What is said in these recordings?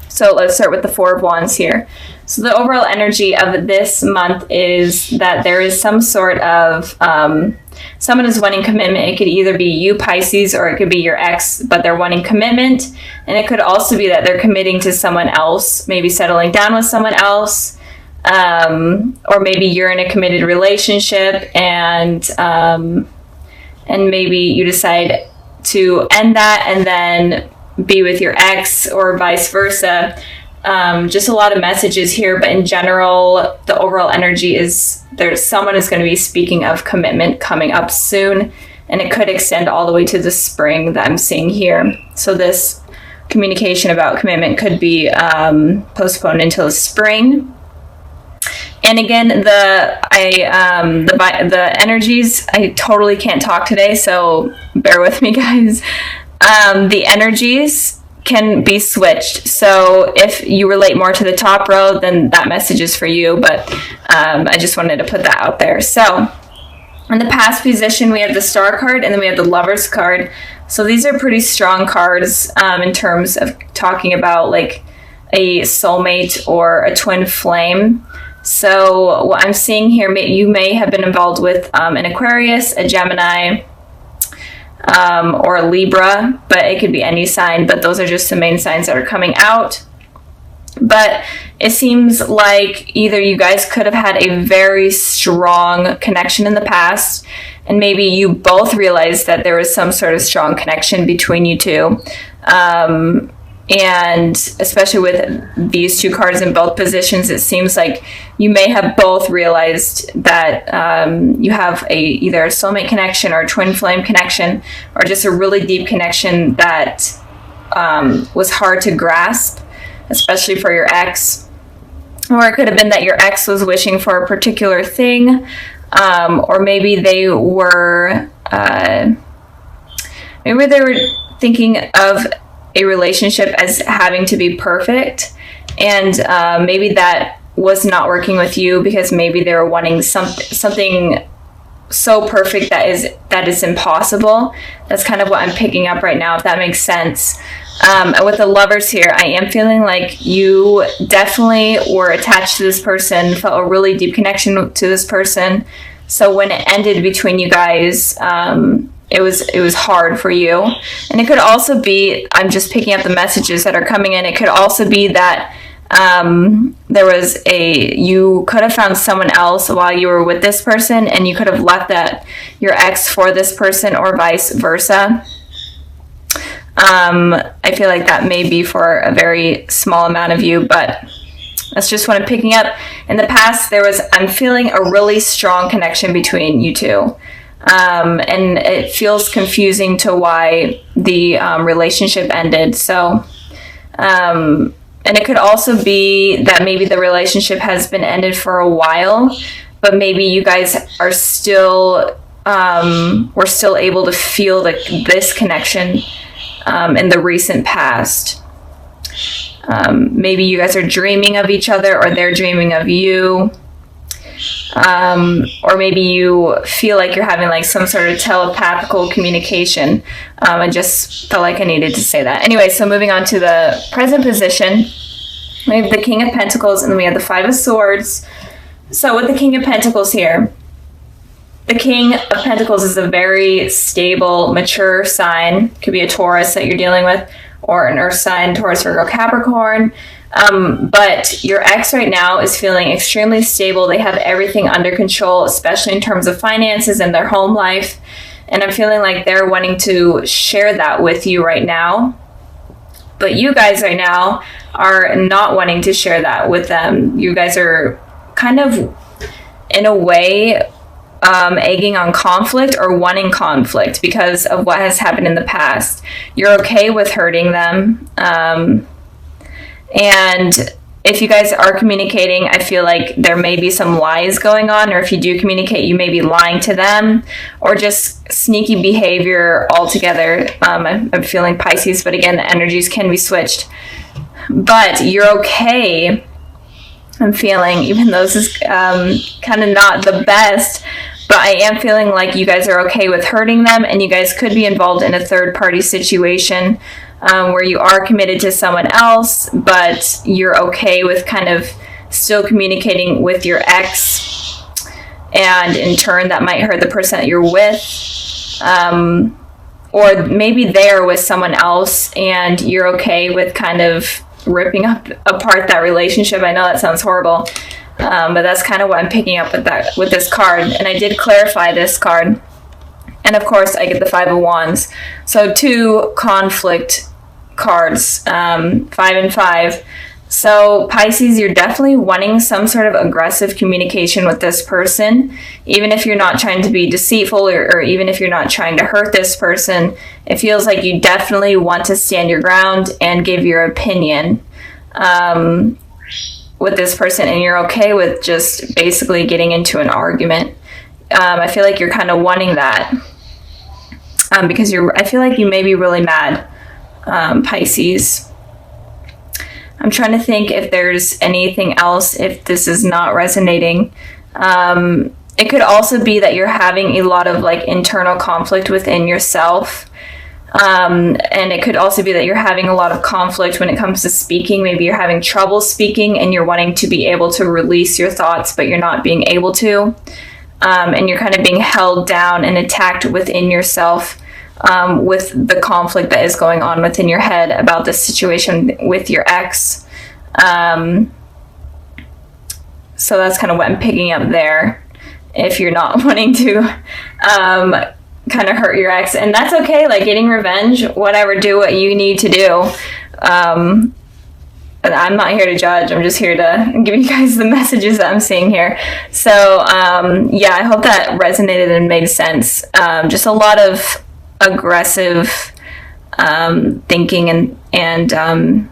So let's start with the Four of Wands here. So the overall energy of this month is that there is some sort of, someone is wanting commitment. It could either be you, Pisces, or it could be your ex, but they're wanting commitment. And it could also be that they're committing to someone else, maybe settling down with someone else, or maybe you're in a committed relationship and maybe you decide to end that and then be with your ex or vice versa. Just a lot of messages here, but in general, the overall energy is someone is going to be speaking of commitment coming up soon, and it could extend all the way to the spring that I'm seeing here. So this communication about commitment could be postponed until the spring. And again, the energies, I totally can't talk today, so bear with me, guys. The energies can be switched. So if you relate more to the top row, then that message is for you. But I just wanted to put that out there. So in the past position, we have the Star card and then we have the Lovers card. So these are pretty strong cards in terms of talking about like a soulmate or a twin flame. So what I'm seeing here, you may have been involved with an Aquarius, a Gemini, or a Libra, but it could be any sign, but those are just the main signs that are coming out. But it seems like either you guys could have had a very strong connection in the past, and maybe you both realized that there was some sort of strong connection between you two. And especially with these two cards in both positions, it seems like you may have both realized that you have either a soulmate connection or a twin flame connection, or just a really deep connection that was hard to grasp, especially for your ex. Or it could have been that your ex was wishing for a particular thing, or maybe they were thinking of a relationship as having to be perfect, and maybe that was not working with you because maybe they were wanting something so perfect that is impossible. That's kind of what I'm picking up right now, if that makes sense. And with the Lovers here, I am feeling like you definitely were attached to this person, felt a really deep connection to this person. So when it ended between you guys, it was hard for you. And it could also be, I'm just picking up the messages that are coming in, it could also be that you could have found someone else while you were with this person, and you could have left your ex for this person, or vice versa. I feel like that may be for a very small amount of you, but that's just what I'm picking up. In the past, I'm feeling a really strong connection between you two. And it feels confusing to why the relationship ended. So, and it could also be that maybe the relationship has been ended for a while, but maybe you guys are still, were still able to feel this connection in the recent past. Maybe you guys are dreaming of each other, or they're dreaming of you. Or maybe you feel like you're having like some sort of telepathical communication. I just felt like I needed to say that. Anyway, so moving on to the present position, we have the King of Pentacles, and then we have the Five of Swords. So with the King of Pentacles here, the King of Pentacles is a very stable, mature sign. Could be a Taurus that you're dealing with, or an Earth sign, Taurus, Virgo, Capricorn. But your ex right now is feeling extremely stable. They have everything under control, especially in terms of finances and their home life. And I'm feeling like they're wanting to share that with you right now. But you guys right now are not wanting to share that with them. You guys are kind of, in a way, egging on conflict or wanting conflict because of what has happened in the past. You're okay with hurting them. And if you guys are communicating, I feel like there may be some lies going on, or if you do communicate, you may be lying to them, or just sneaky behavior altogether. I'm feeling Pisces, but again, the energies can be switched. But you're okay, I'm feeling, even though this is kind of not the best, but I am feeling like you guys are okay with hurting them, and you guys could be involved in a third-party situation. where you are committed to someone else, but you're okay with kind of still communicating with your ex, and in turn that might hurt the person that you're with. Or maybe they're with someone else and you're okay with kind of ripping apart that relationship. I know that sounds horrible, but that's kind of what I'm picking up with this card. And I did clarify this card. And of course, I get the Five of Wands. So 2 conflict cards, 5 and 5. So Pisces, you're definitely wanting some sort of aggressive communication with this person, even if you're not trying to be deceitful, or even if you're not trying to hurt this person. It feels like you definitely want to stand your ground and give your opinion with this person, and you're okay with just basically getting into an argument. I feel like you're kind of wanting that because I feel like you may be really mad, Pisces. I'm trying to think if there's anything else, if this is not resonating. It could also be that you're having a lot of like internal conflict within yourself. And it could also be that you're having a lot of conflict when it comes to speaking. Maybe you're having trouble speaking and you're wanting to be able to release your thoughts, but you're not being able to. And you're kind of being held down and attacked within yourself with the conflict that is going on within your head about this situation with your ex. So that's kind of what I'm picking up there. If you're not wanting to kind of hurt your ex, and that's okay, like getting revenge, whatever, do what you need to do. I'm not here to judge. I'm just here to give you guys the messages that I'm seeing here. So yeah, I hope that resonated and made sense. Just a lot of aggressive thinking and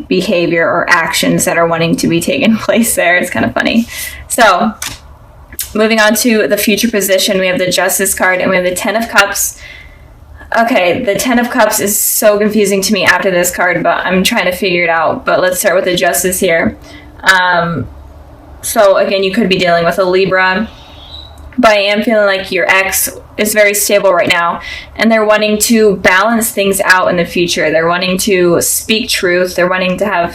behavior or actions that are wanting to be taken place there. It's kind of funny. So moving on to the future position, we have the Justice card and we have the Ten of Cups. Okay, the Ten of Cups is so confusing to me after this card, but I'm trying to figure it out. But let's start with the Justice here. So again, you could be dealing with a Libra, but I am feeling like your ex is very stable right now, and they're wanting to balance things out in the future. They're wanting to speak truth. They're wanting to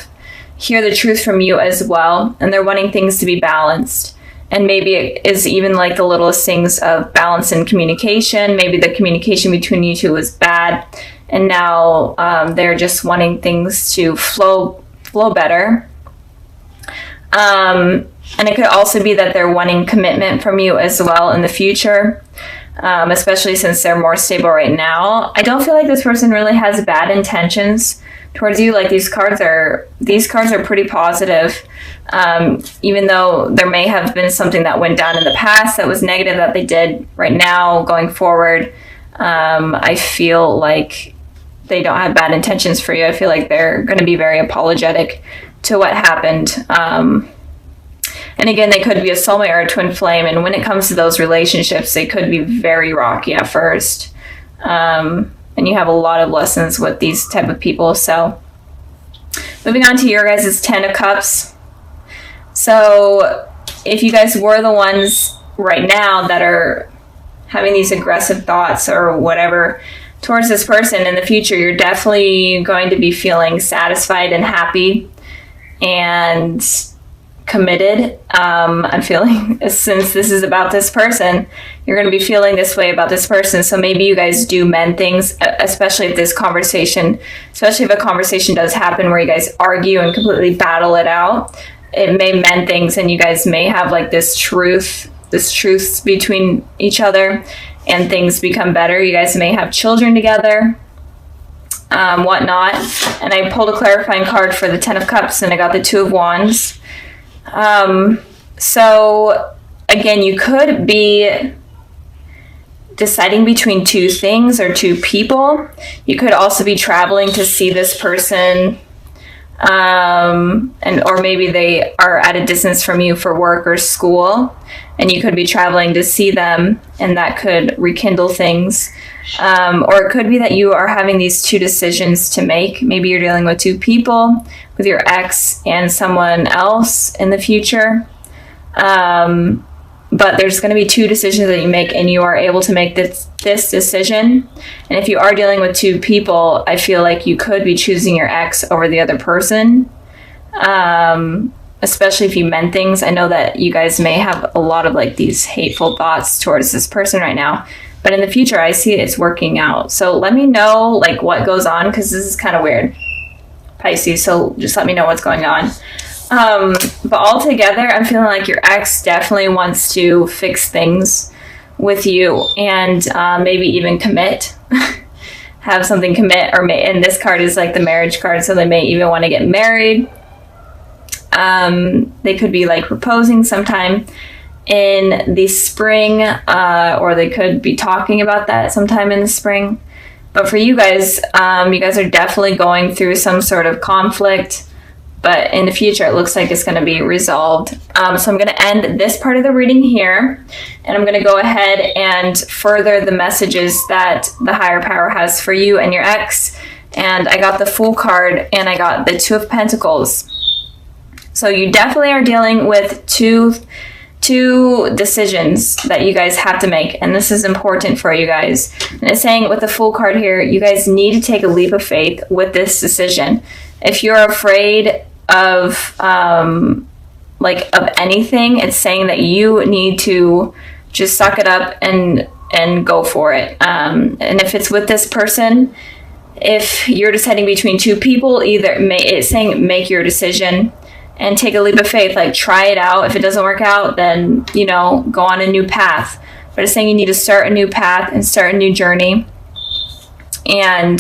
hear the truth from you as well, and they're wanting things to be balanced. And maybe it is even like the littlest things of balance in communication. Maybe the communication between you two was bad, and now they're just wanting things to flow better. And it could also be that they're wanting commitment from you as well in the future, especially since they're more stable right now. I don't feel like this person really has bad intentions towards you. Like these cards are pretty positive. Even though there may have been something that went down in the past that was negative that they did right now going forward, I feel like they don't have bad intentions for you. I feel like they're going to be very apologetic to what happened. And again, they could be a soulmate or a twin flame. And when it comes to those relationships, they could be very rocky at first. And you have a lot of lessons with these type of people. So moving on to your guys' Ten of Cups. So if you guys were the ones right now that are having these aggressive thoughts or whatever towards this person in the future, you're definitely going to be feeling satisfied and happy and committed. I'm feeling, since this is about this person, you're going to be feeling this way about this person. So maybe you guys do mend things, especially if a conversation does happen where you guys argue and completely battle it out. It may mend things, and you guys may have like this truth between each other, and things become better. You guys may have children together, whatnot. And I pulled a clarifying card for the Ten of Cups, and I got the Two of Wands. So again, you could be deciding between two things or two people. You could also be traveling to see this person, or maybe they are at a distance from you for work or school, and you could be traveling to see them, and that could rekindle things. Or it could be that you are having these two decisions to make. Maybe you're dealing with two people, with your ex and someone else in the future. but there's going to be two decisions that you make, and you are able to make this decision. And if you are dealing with two people, I feel like you could be choosing your ex over the other person, especially if you meant things. I know that you guys may have a lot of like these hateful thoughts towards this person right now, but in the future, I see it's working out. So let me know like what goes on, because this is kind of weird, Pisces. So just let me know what's going on. But altogether, I'm feeling like your ex definitely wants to fix things with you, and maybe even commit, have something commit, and this card is like the marriage card, so they may even want to get married. They could be like proposing sometime in the spring, or they could be talking about that sometime in the spring. But for you guys are definitely going through some sort of conflict. But in the future, it looks like it's going to be resolved. So I'm going to end this part of the reading here. And I'm going to go ahead and further the messages that the higher power has for you and your ex. And I got the Fool card, and I got the Two of Pentacles. So you definitely are dealing with two decisions that you guys have to make. And this is important for you guys. And it's saying with the Fool card here, you guys need to take a leap of faith with this decision. If you're afraid of anything, it's saying that you need to just suck it up and go for it. And if it's with this person, if you're deciding between two people, it's saying make your decision and take a leap of faith. Like, try it out. If it doesn't work out, then go on a new path. But it's saying you need to start a new path and start a new journey, and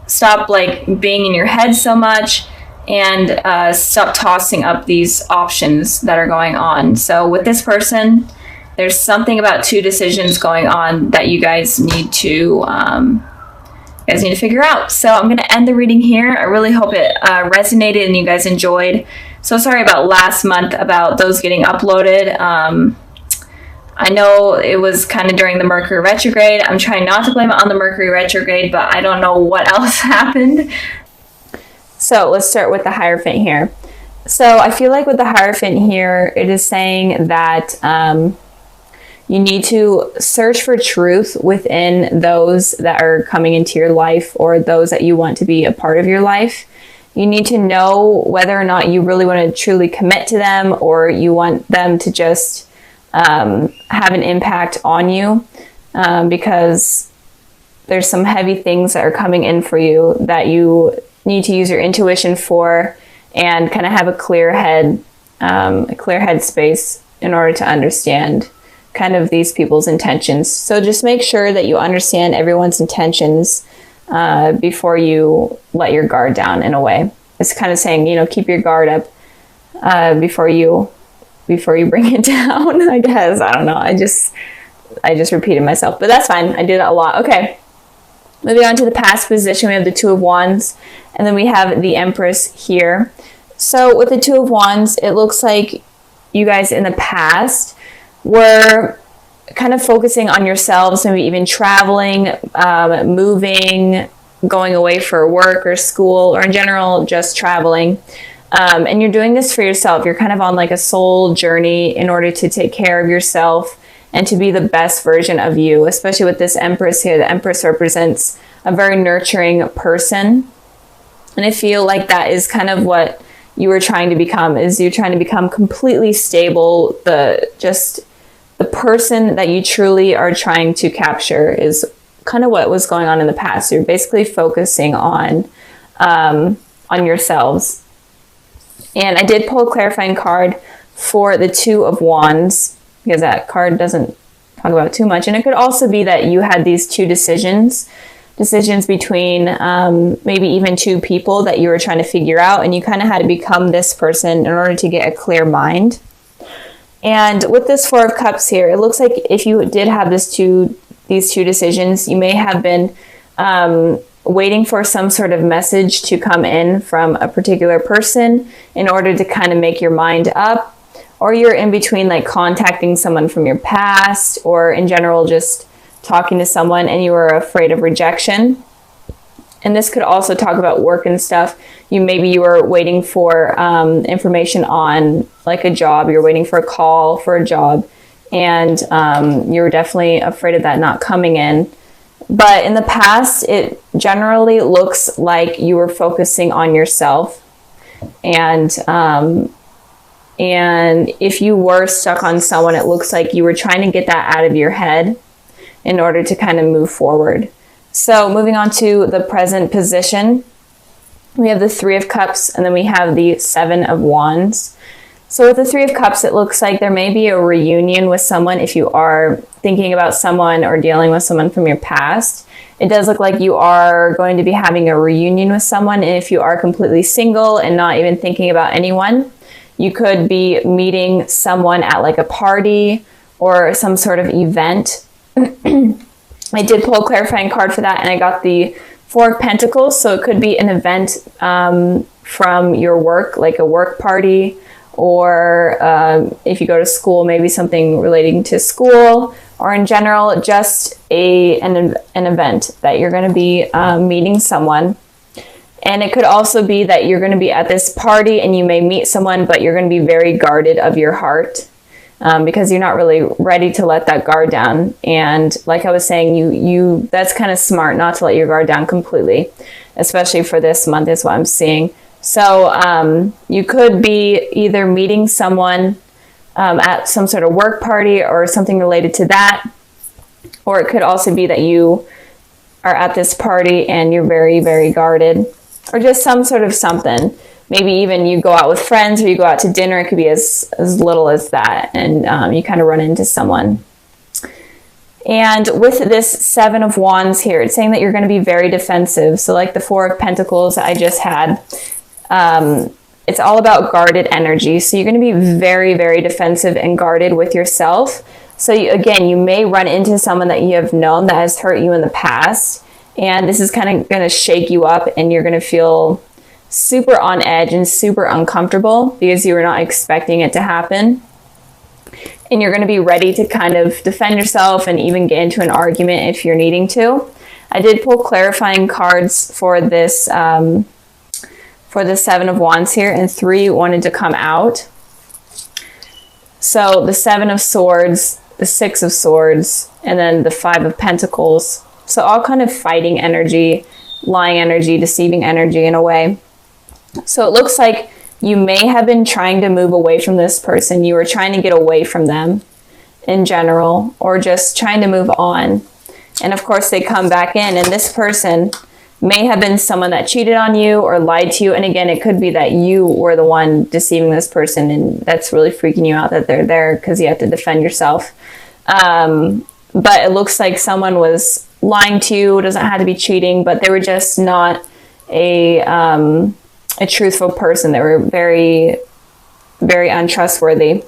stop like being in your head so much, and stop tossing up these options that are going on. So with this person, there's something about two decisions going on that you guys need to figure out. So I'm going to end the reading here. I really hope it resonated and you guys enjoyed. So sorry about last month about those getting uploaded. I know it was kind of during the Mercury retrograde. I'm trying not to blame it on the Mercury retrograde, but I don't know what else happened. So let's start with the Hierophant here. So I feel like with the Hierophant here, it is saying that you need to search for truth within those that are coming into your life, or those that you want to be a part of your life. You need to know whether or not you really want to truly commit to them, or you want them to just have an impact on you, because there's some heavy things that are coming in for you that you need to use your intuition for, and kind of have a clear head space in order to understand kind of these people's intentions. So just make sure that you understand everyone's intentions before you let your guard down, in a way. It's kind of saying, keep your guard up before you bring it down, I guess. I don't know. I just repeated myself, but that's fine. I do that a lot. Okay. Moving on to the past position, we have the Two of Wands, and then we have the Empress here. So with the Two of Wands, it looks like you guys in the past were kind of focusing on yourselves, maybe even traveling, moving, going away for work or school, or in general, just traveling. And you're doing this for yourself. You're kind of on like a soul journey in order to take care of yourself and to be the best version of you, especially with this Empress here. The Empress represents a very nurturing person. And I feel like that is kind of what you were trying to become, is you're trying to become completely stable. The person that you truly are trying to capture is kind of what was going on in the past. You're basically focusing on yourselves. And I did pull a clarifying card for the Two of Wands, because that card doesn't talk about too much. And it could also be that you had these two decisions between maybe even two people that you were trying to figure out, and you kind of had to become this person in order to get a clear mind. And with this Four of Cups here, it looks like if you did have these two decisions, you may have been waiting for some sort of message to come in from a particular person in order to kind of make your mind up, or you're in between like contacting someone from your past, or in general just talking to someone and you were afraid of rejection. And this could also talk about work and stuff. Maybe you were waiting for information on like a job. You're waiting for a call for a job. and you're definitely afraid of that not coming in. But in the past, it generally looks like you were focusing on yourself. And if you were stuck on someone, it looks like you were trying to get that out of your head in order to kind of move forward. So moving on to the present position, we have the Three of Cups, and then we have the Seven of Wands. So with the Three of Cups, it looks like there may be a reunion with someone if you are thinking about someone or dealing with someone from your past. It does look like you are going to be having a reunion with someone. And if you are completely single and not even thinking about anyone, you could be meeting someone at like a party or some sort of event. I did pull a clarifying card for that, and I got the Four of Pentacles. So it could be an event from your work, like a work party, or if you go to school, maybe something relating to school, or in general, just an event that you're going to be meeting someone. And it could also be that you're going to be at this party and you may meet someone, but you're going to be very guarded of your heart because you're not really ready to let that guard down. And like I was saying, you that's kind of smart not to let your guard down completely, especially for this month is what I'm seeing. So you could be either meeting someone at some sort of work party or something related to that, or it could also be that you are at this party and you're very, very guarded, or just some sort of something. Maybe even you go out with friends or you go out to dinner. It could be as little as that, and you kind of run into someone. And with this Seven of Wands here, it's saying that you're going to be very defensive. So like the Four of Pentacles that I just had, it's all about guarded energy. So you're going to be very, very defensive and guarded with yourself. So again, you may run into someone that you have known that has hurt you in the past. And this is kind of going to shake you up, and you're going to feel super on edge and super uncomfortable because you were not expecting it to happen. And you're going to be ready to kind of defend yourself and even get into an argument if you're needing to. I did pull clarifying cards for this, for the Seven of Wands here, and 3 wanted to come out. So the Seven of Swords, the Six of Swords, and then the Five of Pentacles. So all kind of fighting energy, lying energy, deceiving energy in a way. So it looks like you may have been trying to move away from this person. You were trying to get away from them in general, or just trying to move on. And of course they come back in, and this person may have been someone that cheated on you or lied to you. And again, it could be that you were the one deceiving this person, and that's really freaking you out that they're there because you have to defend yourself. But it looks like someone was lying to you. It doesn't have to be cheating, but they were just not a truthful person. They were very, very untrustworthy.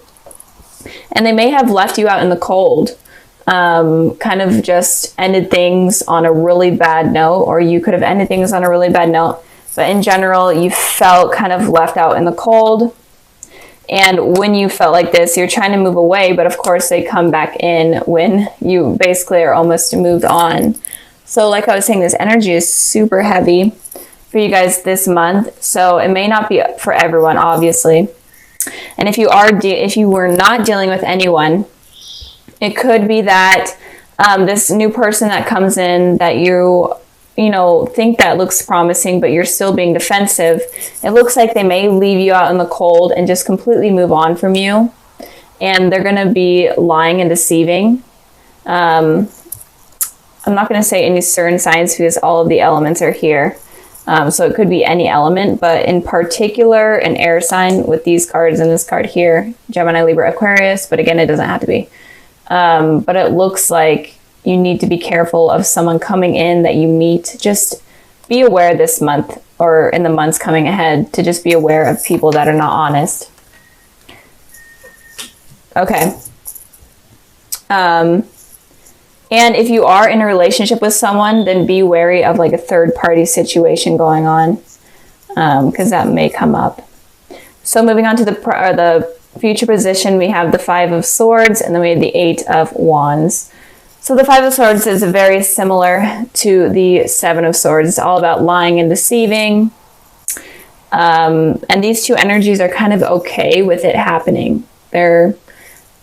And they may have left you out in the cold, kind of just ended things on a really bad note, or you could have ended things on a really bad note. But in general, you felt kind of left out in the cold. And when you felt like this, you're trying to move away, but of course they come back in when you basically are almost moved on. So like I was saying, this energy is super heavy for you guys this month. So it may not be for everyone, obviously. And if you were not dealing with anyone, it could be that this new person that comes in that you think that looks promising, but you're still being defensive. It looks like they may leave you out in the cold and just completely move on from you. And they're going to be lying and deceiving. I'm not going to say any certain signs because all of the elements are here. So it could be any element, but in particular, an air sign with these cards and this card here, Gemini, Libra, Aquarius, but again, it doesn't have to be. But it looks like you need to be careful of someone coming in that you meet. Just be aware this month or in the months coming ahead to just be aware of people that are not honest. Okay. And if you are in a relationship with someone, then be wary of like a third party situation going on, because that may come up. So moving on to the future position, we have the Five of Swords, and then we have the Eight of Wands. So the Five of Swords is very similar to the Seven of Swords. It's all about lying and deceiving. And these two energies are kind of okay with it happening.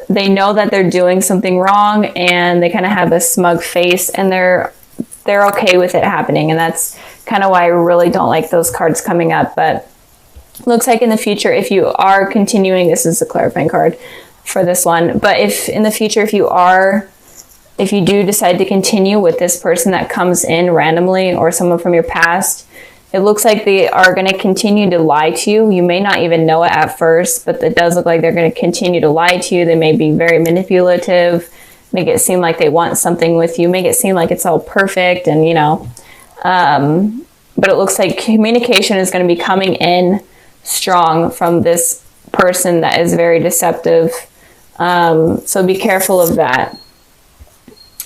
they know that they're doing something wrong, and they kind of have a smug face, and they're okay with it happening. And that's kind of why I really don't like those cards coming up. But looks like in the future, if you are continuing, this is a clarifying card for this one, but if in the future, if you do decide to continue with this person that comes in randomly, or someone from your past, it looks like they are going to continue to lie to you. You may not even know it at first, but it does look like they're going to continue to lie to you. They may be very manipulative, make it seem like they want something with you, make it seem like it's all perfect, and but it looks like communication is going to be coming in strong from this person that is very deceptive. So be careful of that.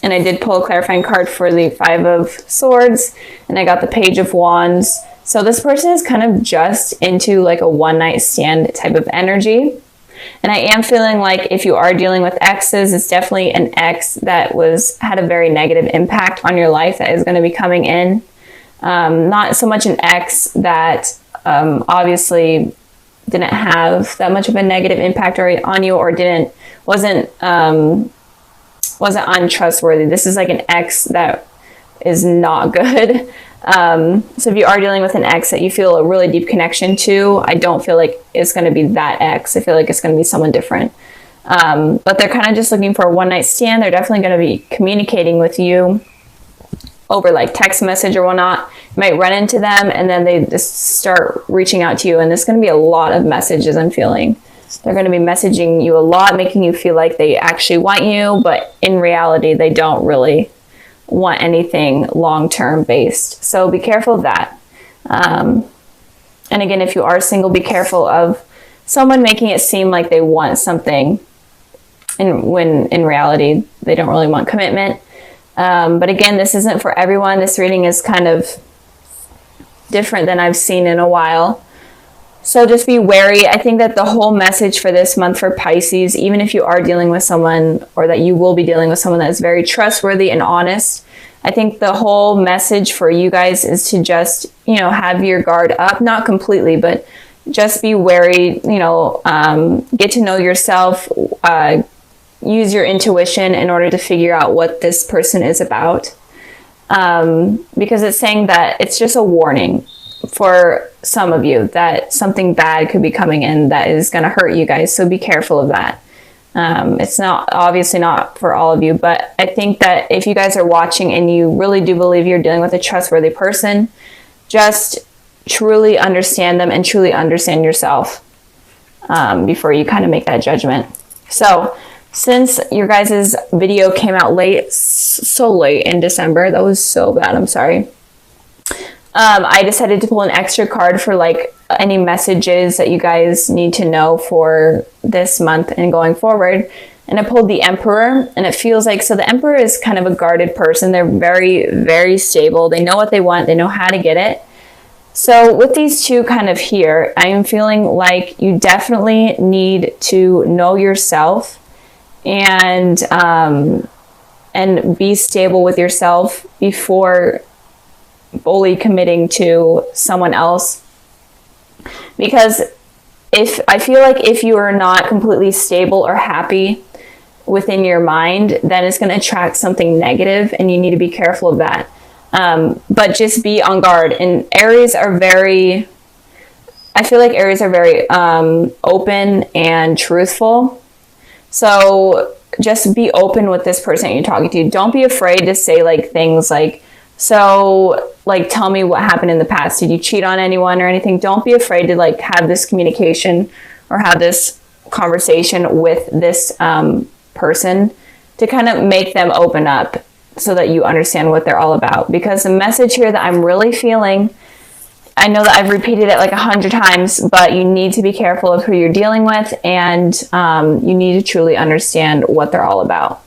And I did pull a clarifying card for the 5 of Swords, and I got the Page of Wands. So this person is kind of just into like a one-night stand type of energy. And I am feeling like if you are dealing with exes, it's definitely an ex that had a very negative impact on your life that is going to be coming in. Not so much an ex that obviously didn't have that much of a negative impact on you, or wasn't untrustworthy. This is like an ex that is not good. So if you are dealing with an ex that you feel a really deep connection to, I don't feel like it's going to be that ex. I feel like it's going to be someone different. But they're kind of just looking for a one-night stand. They're definitely going to be communicating with you over like text message or whatnot. You might run into them, and then they just start reaching out to you. And there's going to be a lot of messages I'm feeling. They're going to be messaging you a lot, making you feel like they actually want you, but in reality, they don't really want anything long-term based. So be careful of that. And again, if you are single, be careful of someone making it seem like they want something, when in reality, they don't really want commitment. But again, this isn't for everyone. This reading is kind of different than I've seen in a while. So just be wary. I think that the whole message for this month for Pisces, even if you are dealing with someone, or that you will be dealing with someone that is very trustworthy and honest, I think the whole message for you guys is to just, have your guard up, not completely, but just be wary, get to know yourself, use your intuition in order to figure out what this person is about. Because it's saying that it's just a warning for some of you that something bad could be coming in that is going to hurt you guys. So be careful of that. It's obviously not for all of you, but I think that if you guys are watching and you really do believe you're dealing with a trustworthy person, just truly understand them and truly understand yourself before you kind of make that judgment. So since your guys' video came out so late in December, that was so bad, I'm sorry. I decided to pull an extra card for like any messages that you guys need to know for this month and going forward. And I pulled the Emperor, and it feels like, so the Emperor is kind of a guarded person. They're very, very stable. They know what they want. They know how to get it. So with these two kind of here, I am feeling like you definitely need to know yourself and be stable with yourself before fully committing to someone else. Because I feel like if you are not completely stable or happy within your mind, then it's going to attract something negative, and you need to be careful of that. But just be on guard. And Aries are very, I feel like Aries are very open and truthful. So just be open with this person you're talking to. Don't be afraid to say like things like, so like, tell me what happened in the past. Did you cheat on anyone or anything? Don't be afraid to like have this communication or have this conversation with this person to kind of make them open up so that you understand what they're all about. Because the message here that I'm really feeling, I know that I've repeated it like 100 times, but you need to be careful of who you're dealing with, and you need to truly understand what they're all about.